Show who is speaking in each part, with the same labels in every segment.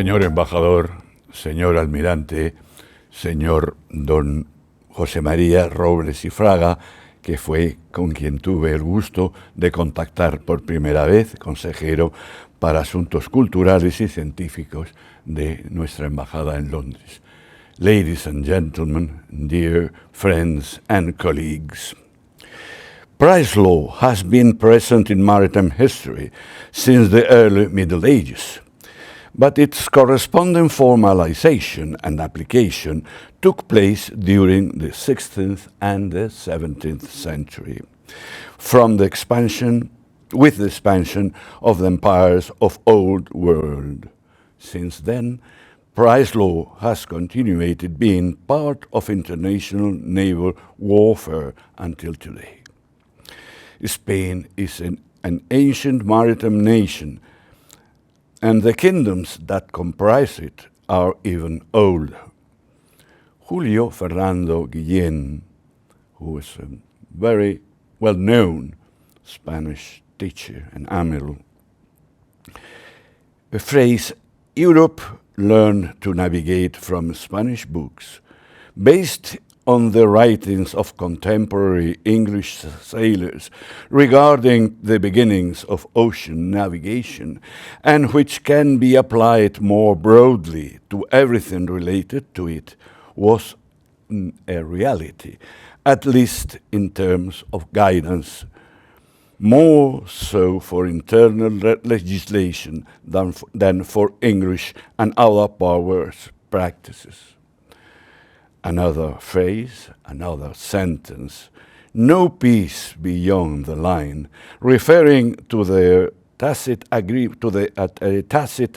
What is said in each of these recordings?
Speaker 1: Señor embajador, señor almirante, señor don José María Robles y Fraga, que fue con quien tuve el gusto de contactar por primera vez, consejero para asuntos culturales y científicos de nuestra embajada en Londres. Ladies and gentlemen, dear friends and colleagues, price law has been present in maritime history since the early Middle Ages, but its corresponding formalization and application took place during the 16th and the 17th century, with the expansion of the empires of Old World. Since then, price law has continued being part of international naval warfare until today. Spain is an ancient maritime nation, and the kingdoms that comprise it are even older. Julio Fernando Guillén, who is a very well-known Spanish teacher and amiral, the phrase "Europe learned to navigate from Spanish books," based on the writings of contemporary English sailors regarding the beginnings of ocean navigation, and which can be applied more broadly to everything related to it, was a reality, at least in terms of guidance, more so for internal legislation than for English and other powers practices. Another phrase, another sentence, "no peace beyond the line," referring to the tacit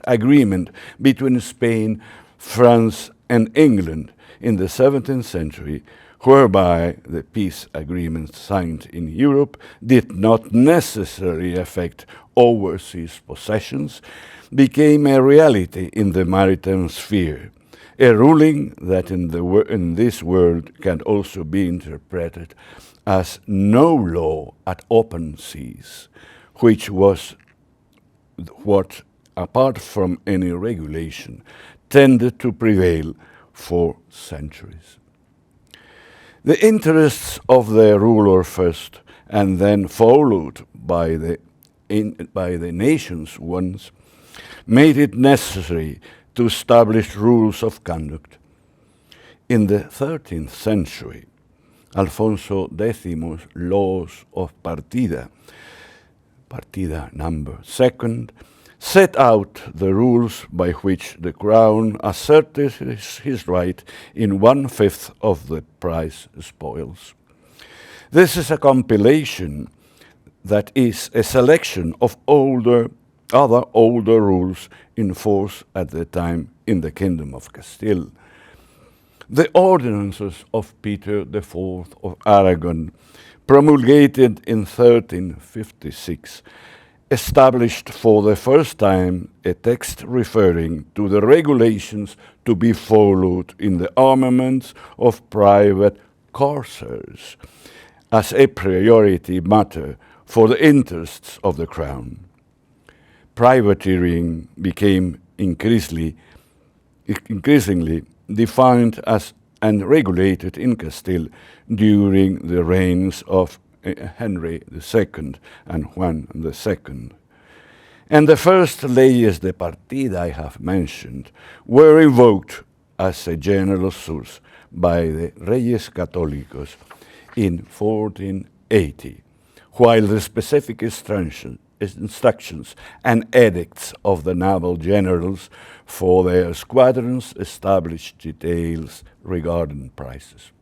Speaker 1: agreement between Spain, France, and England in the 17th century, whereby the peace agreements signed in Europe did not necessarily affect overseas possessions, became a reality in the maritime sphere. A ruling that in this world can also be interpreted as no law at open seas, which was what, apart from any regulation, tended to prevail for centuries. The interests of the ruler first, and then followed by the nation's ones, made it necessary to establish rules of conduct. In the 13th century, Alfonso X's laws of partida number 2nd, set out the rules by which the crown asserted his right in 1/5 of the prize spoils. This is a compilation that is a selection of other older rules in force at the time in the Kingdom of Castile. The ordinances of Peter IV of Aragon, promulgated in 1356, established for the first time a text referring to the regulations to be followed in the armaments of private corsairs as a priority matter for the interests of the crown. Privateering became increasingly defined as and regulated in Castile during the reigns of Henry II and Juan II. And the first leyes de partida I have mentioned were invoked as a general source by the Reyes Católicos in 1480, while the specific instructions and edicts of the naval generals for their squadrons established details regarding prices.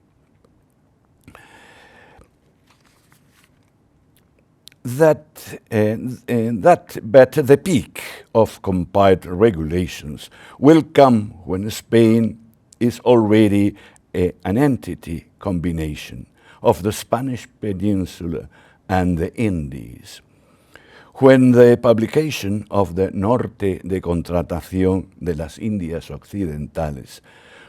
Speaker 1: But the peak of compiled regulations will come when Spain is already an entity combination of the Spanish Peninsula and the Indies. When the publication of the Norte de Contratación de las Indias Occidentales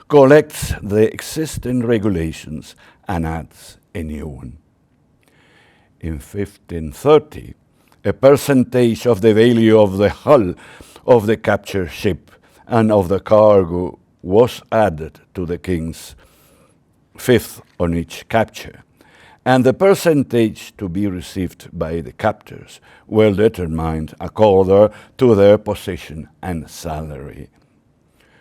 Speaker 1: collects the existing regulations and adds a new one. In 1530, a percentage of the value of the hull of the captured ship and of the cargo was added to the king's fifth on each capture, and the percentage to be received by the captors were determined according to their position and salary.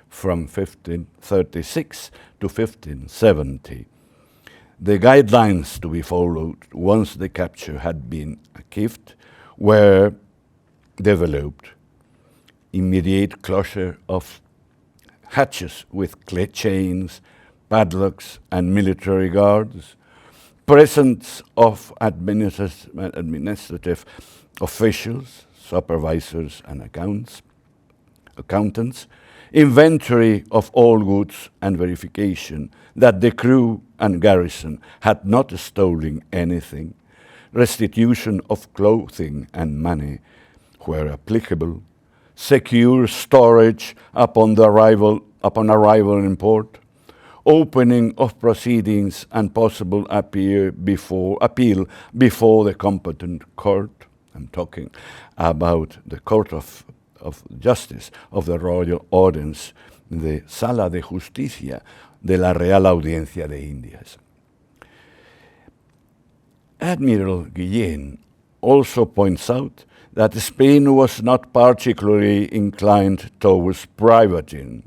Speaker 1: From 1536 to 1570, the guidelines to be followed once the capture had been achieved were developed: immediate closure of hatches with chains, padlocks, and military guards, presence of administrative officials, supervisors, and accountants, inventory of all goods, and verification that the crew and garrison had not stolen anything, restitution of clothing and money where applicable, secure storage upon arrival in port, opening of proceedings and possible appeal before the competent court. I'm talking about the Court of Justice of the Royal Audience, the Sala de Justicia de la Real Audiencia de Indias. Admiral Guillen also points out that Spain was not particularly inclined towards privateering,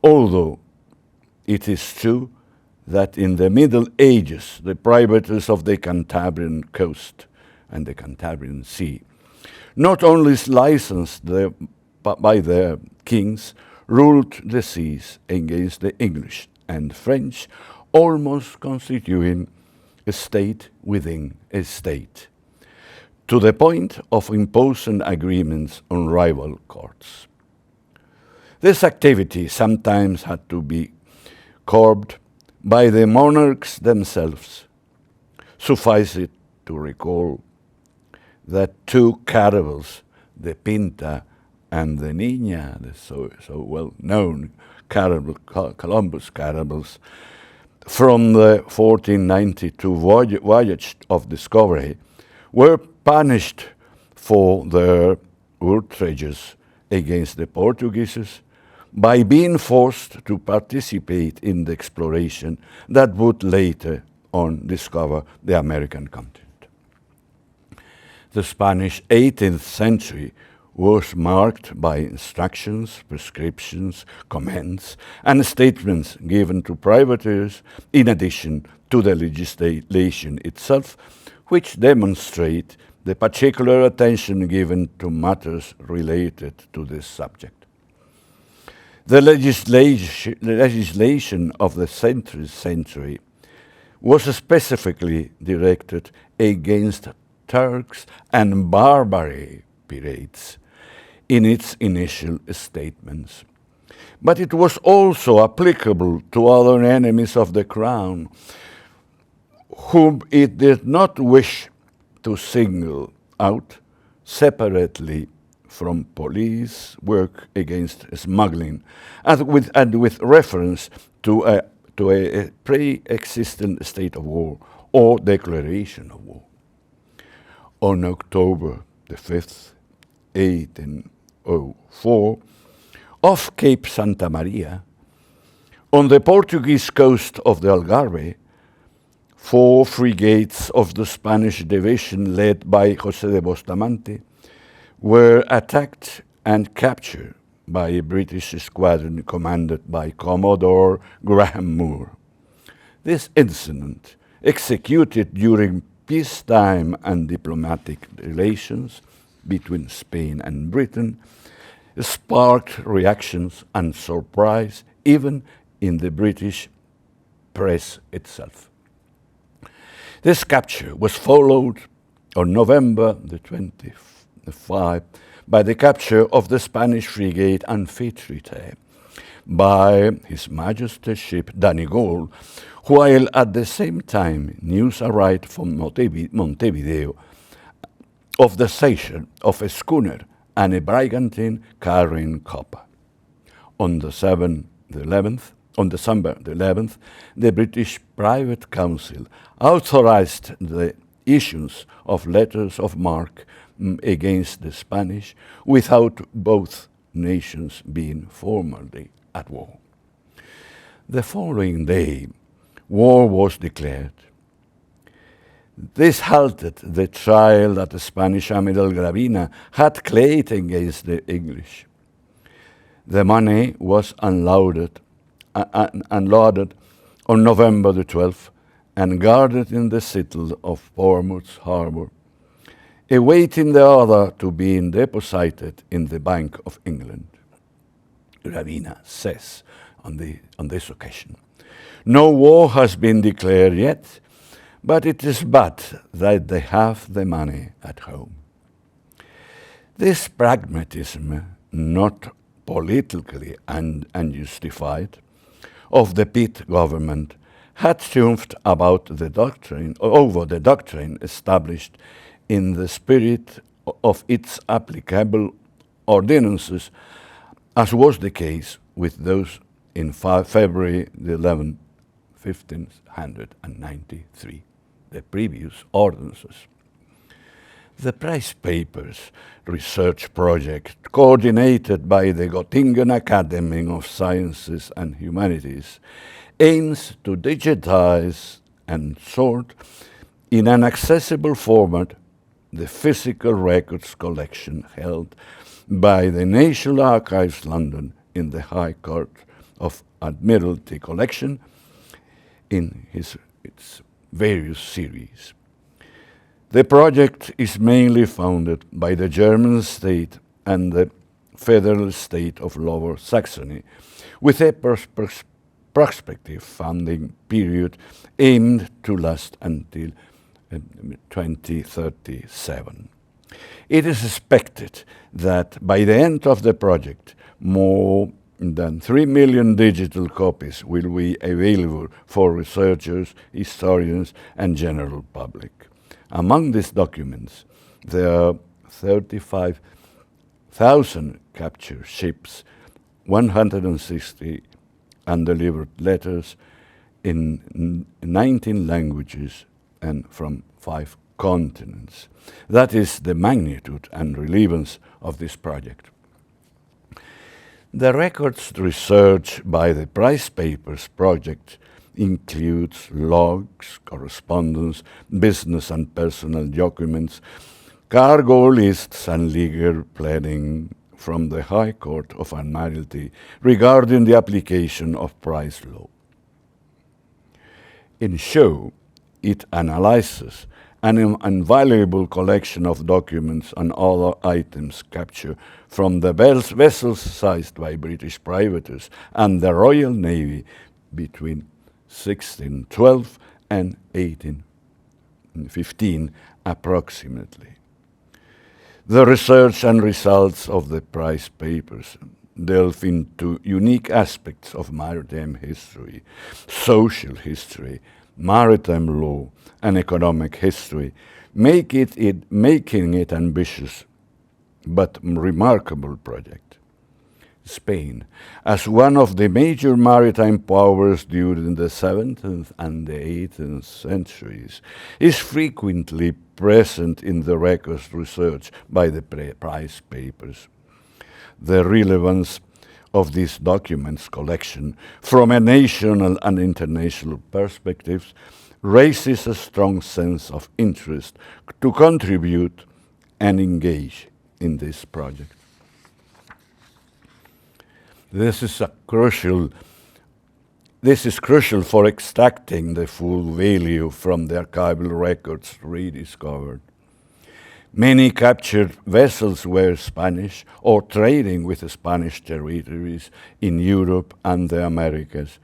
Speaker 1: although it is true that in the Middle Ages the privateers of the Cantabrian coast and the Cantabrian Sea not only licensed by their kings, ruled the seas against the English and French, almost constituting a state within a state, to the point of imposing agreements on rival courts. This activity sometimes had to be curbed by the monarchs themselves. Suffice it to recall that two caravels, the Pinta and the Niña, the so well-known Columbus caravels, from the 1492 voyage of discovery, were punished for their outrages against the Portuguese by being forced to participate in the exploration that would later on discover the American continent. The Spanish 18th century was marked by instructions, prescriptions, commands, and statements given to privateers in addition to the legislation itself, which demonstrate the particular attention given to matters related to this subject. The legislation of the century was specifically directed against Turks and Barbary pirates in its initial statements, but it was also applicable to other enemies of the crown, whom it did not wish to single out separately from police work against smuggling, and with reference to a pre-existing state of war or declaration of war. On October the 5th, 1804, off Cape Santa Maria, on the Portuguese coast of the Algarve, 4 frigates of the Spanish division led by José de Bustamante were attacked and captured by a British squadron commanded by Commodore Graham Moore. This incident, executed during peacetime and diplomatic relations between Spain and Britain, sparked reactions and surprise even in the British press itself. This capture was followed on November the 25 by the capture of the Spanish frigate Anfitrite by His Majesty's ship Danigol, while at the same time news arrived from Montevideo of the seizure of a schooner and a brigantine carrying copper. On December the 11th, the British Private Council authorized the issuance of letters of marque against the Spanish without both nations being formally at war. The following day, war was declared. This halted the trial that the Spanish Amiral Gravina had claimed against the English. The money was unloaded on November the 12th and guarded in the citadel of Bournemouth Harbour, awaiting the order to be deposited in the Bank of England. Gravina says on this occasion, "No war has been declared yet, but it is bad that they have the money at home." This pragmatism, not politically unjustified, of the Pitt government had triumphed over the doctrine established in the spirit of its applicable ordinances, as was the case with those in February the 11th, 1593, the previous ordinances. The Price Papers research project, coordinated by the Göttingen Academy of Sciences and Humanities, aims to digitize and sort in an accessible format the physical records collection held by the National Archives London in the High Court of Admiralty collection in its various series. The project is mainly funded by the German state and the federal state of Lower Saxony, with a prospective funding period aimed to last until 2037. It is expected that by the end of the project, more than 3 million digital copies will be available for researchers, historians, and general public. Among these documents, there are 35,000 captured ships, 160 undelivered letters in 19 languages and from 5 continents. That is the magnitude and relevance of this project. The records research by the Price Papers project includes logs, correspondence, business and personal documents, cargo lists, and legal planning from the High Court of Admiralty regarding the application of price law. In show, it analyzes an invaluable collection of documents and other items captured from the vessels seized by British privateers and the Royal Navy between 1612 and 1815 approximately. The research and results of the Price Papers delve into unique aspects of maritime history, social history, maritime law, and economic history, making it ambitious but remarkable project. Spain, as one of the major maritime powers during the 17th and the 18th centuries, is frequently present in the records research by the Price Papers. The relevance of these documents collection from a national and international perspectives raises a strong sense of interest to contribute and engage in this project. This is crucial for extracting the full value from the archival records rediscovered. Many captured vessels were Spanish or trading with the Spanish territories in Europe and the Americas,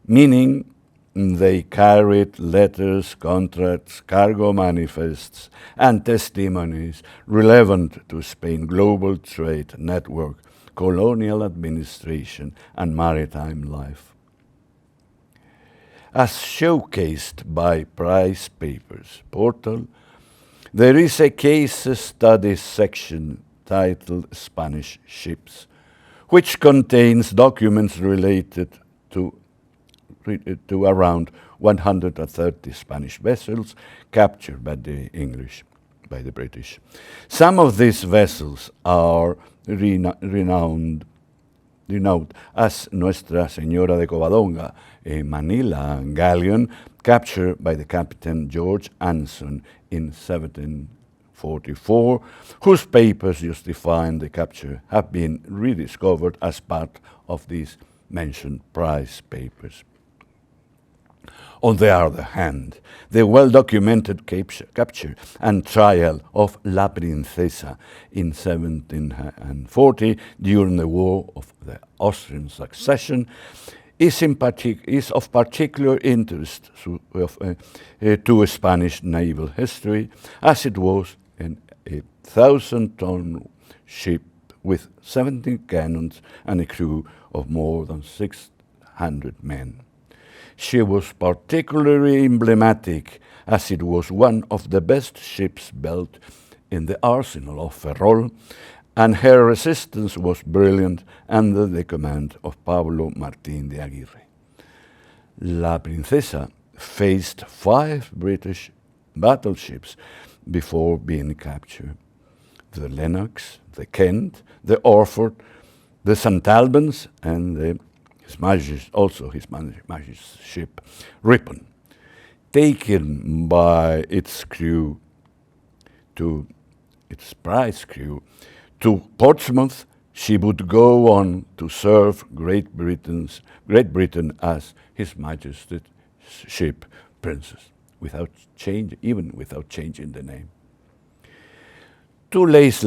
Speaker 1: meaning they carried letters, contracts, cargo manifests, and testimonies relevant to Spain's global trade network, colonial administration, and maritime life. As showcased by Price Papers portal, there is a case study section titled Spanish Ships, which contains documents related to around 130 Spanish vessels captured by the English. by the British. Some of these vessels are renowned as Nuestra Señora de Covadonga, a Manila galleon captured by the Captain George Anson in 1744, whose papers justifying the capture have been rediscovered as part of these mentioned prize papers. On the other hand, the well-documented capture and trial of La Princesa in 1740 during the War of the Austrian Succession is of particular interest to Spanish naval history, as it was a 1,000-ton ship with 17 cannons and a crew of more than 600 men. She was particularly emblematic as it was one of the best ships built in the arsenal of Ferrol, and her resistance was brilliant under the command of Pablo Martín de Aguirre. La Princesa faced 5 British battleships before being captured: the Lennox, the Kent, the Orford, the St. Albans, and His Majesty's ship Ripon. Taken by its prize crew to Portsmouth, she would go on to serve Great Britain as His Majesty's ship Princess, even without changing the name. 2 years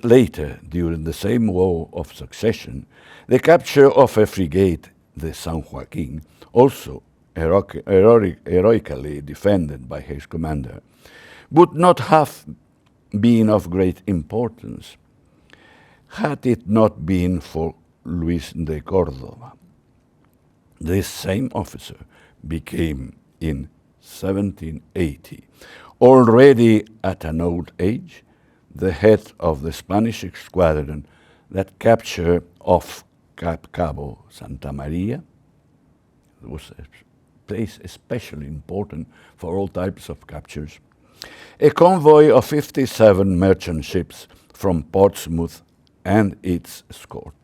Speaker 1: later, during the same War of Succession, the capture of a frigate, the San Joaquin, also heroically defended by his commander, would not have been of great importance had it not been for Luis de Cordova. This same officer became, in 1780, already at an old age, the head of the Spanish squadron that captured off Cabo Santa Maria. It was a place especially important for all types of captures. A convoy of 57 merchant ships from Portsmouth and its escort.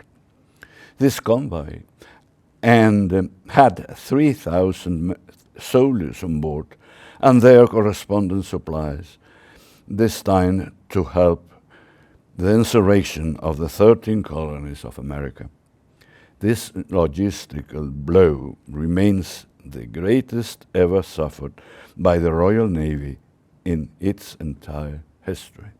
Speaker 1: This convoy had 3,000 soldiers on board and their corresponding supplies, destined to help the insurrection of the 13 colonies of America. This logistical blow remains the greatest ever suffered by the Royal Navy in its entire history.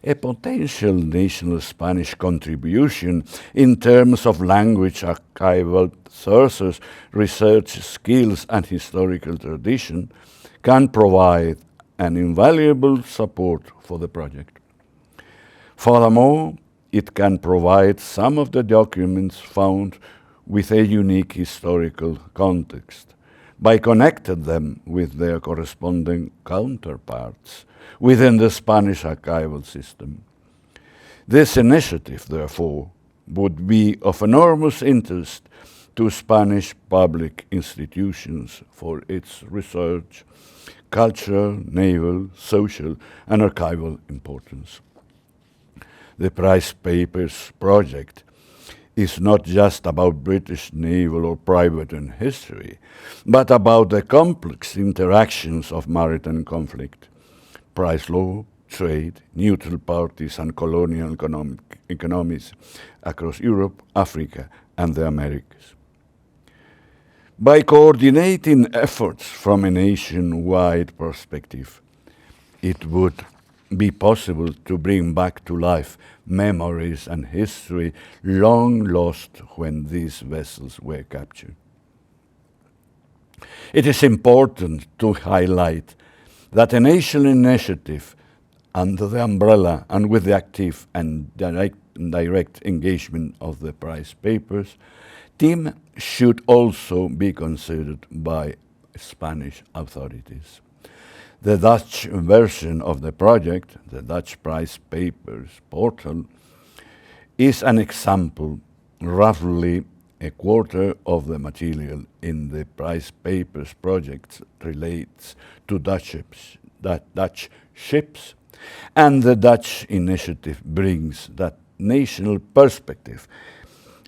Speaker 1: A potential national Spanish contribution in terms of language, archival sources, research skills, and historical tradition can provide an invaluable support for the project. Furthermore, it can provide some of the documents found with a unique historical context by connecting them with their corresponding counterparts within the Spanish archival system. This initiative, therefore, would be of enormous interest to Spanish public institutions for its research, cultural, naval, social, and archival importance. The Prize Papers project is not just about British naval or privateering history, but about the complex interactions of maritime conflict, price law, trade, neutral parties, and colonial economies across Europe, Africa, and the Americas. By coordinating efforts from a nationwide perspective, it would be possible to bring back to life memories and history long lost when these vessels were captured. It is important to highlight that a national initiative under the umbrella and with the active and direct engagement of the Prize Papers team should also be considered by Spanish authorities. The Dutch version of the project, the Dutch Prize Papers portal, is an example. Roughly a quarter of the material in the Prize Papers project relates to Dutch ships, Dutch ships, and the Dutch initiative brings that national perspective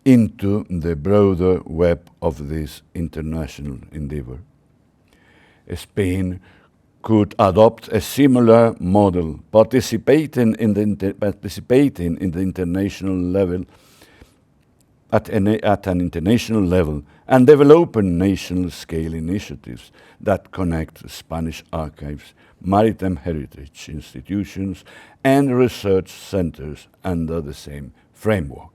Speaker 1: into the broader web of this international endeavor. Spain could adopt a similar model, participating in the international level, at an international level, and developing national-scale initiatives that connect Spanish archives, maritime heritage institutions, and research centers under the same framework.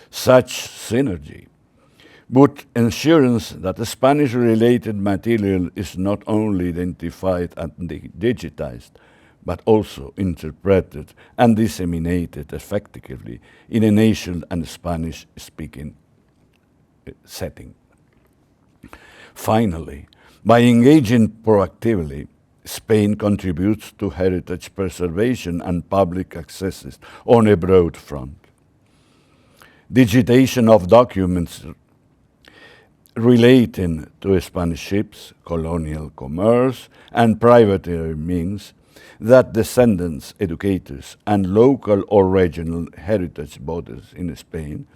Speaker 1: Such synergy would ensure that the Spanish-related material is not only identified and digitized, but also interpreted and disseminated effectively in a nation and Spanish-speaking setting. Finally, by engaging proactively, Spain contributes to heritage preservation and public access on a broad front. Digitization of documents relating to Spanish ships, colonial commerce, and privateer means that descendants, educators, and local or regional heritage bodies in Spain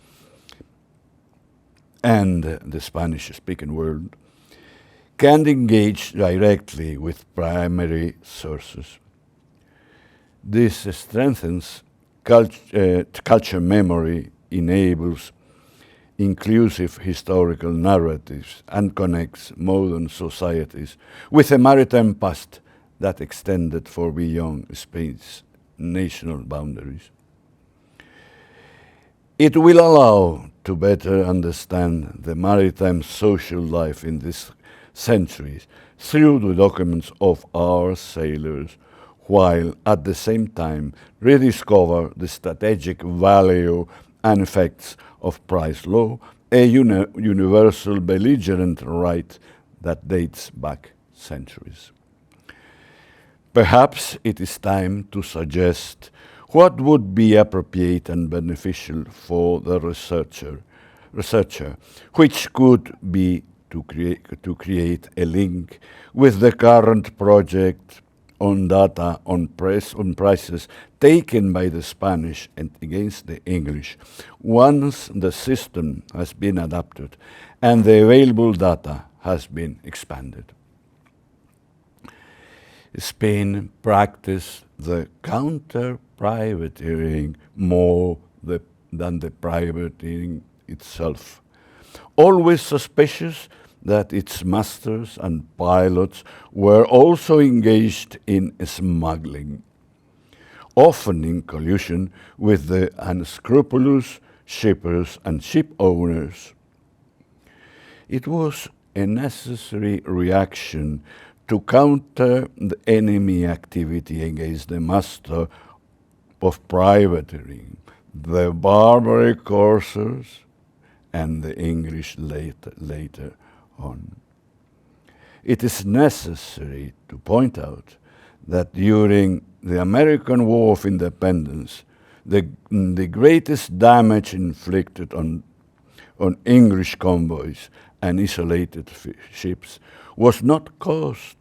Speaker 1: and the Spanish-speaking world can engage directly with primary sources. This strengthens culture memory, enables inclusive historical narratives, and connects modern societies with a maritime past that extended far beyond Spain's national boundaries. It will allow to better understand the maritime social life in these centuries through the documents of our sailors, while at the same time rediscover the strategic value and effects of price law, a universal belligerent right that dates back centuries. Perhaps it is time to suggest what would be appropriate and beneficial for the researcher, which could be to create a link with the current project on data on prices taken by the Spanish and against the English once the system has been adapted and the available data has been expanded. Spain practiced the counter-privateering more than the privateering itself, always suspicious that its masters and pilots were also engaged in smuggling, often in collusion with the unscrupulous shippers and ship owners. It was a necessary reaction to counter the enemy activity against the master of privateering, the barbaric corsairs, and the English later on. It is necessary to point out that during the American War of Independence, the greatest damage inflicted on English convoys and isolated ships was not caused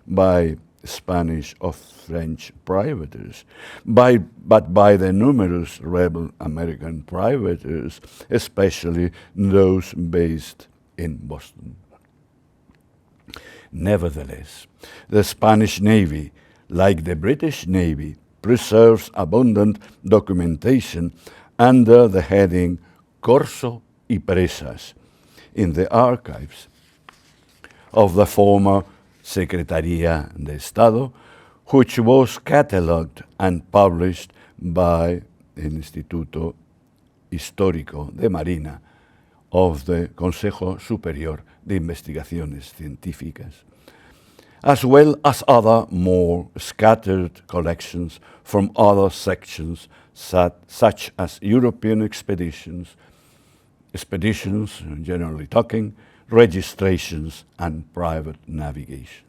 Speaker 1: by Spanish or French privateers, but by the numerous rebel American privateers, especially those based in Boston. Nevertheless, the Spanish Navy, like the British Navy, preserves abundant documentation under the heading Corso y Presas in the archives of the former Secretaría de Estado, which was catalogued and published by el Instituto Histórico de Marina of the Consejo Superior de Investigaciones Científicas, as well as other more scattered collections from other sections such as European expeditions, generally talking, registrations, and private navigation.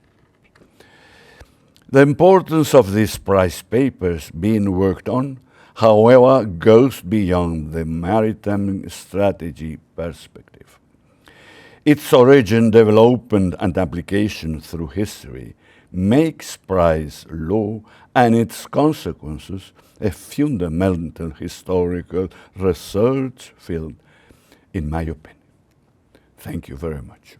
Speaker 1: The importance of these prize papers being worked on, however, goes beyond the maritime strategy perspective. its origin, development, and application through history makes price law and its consequences a fundamental historical research field, in my opinion. Thank you very much.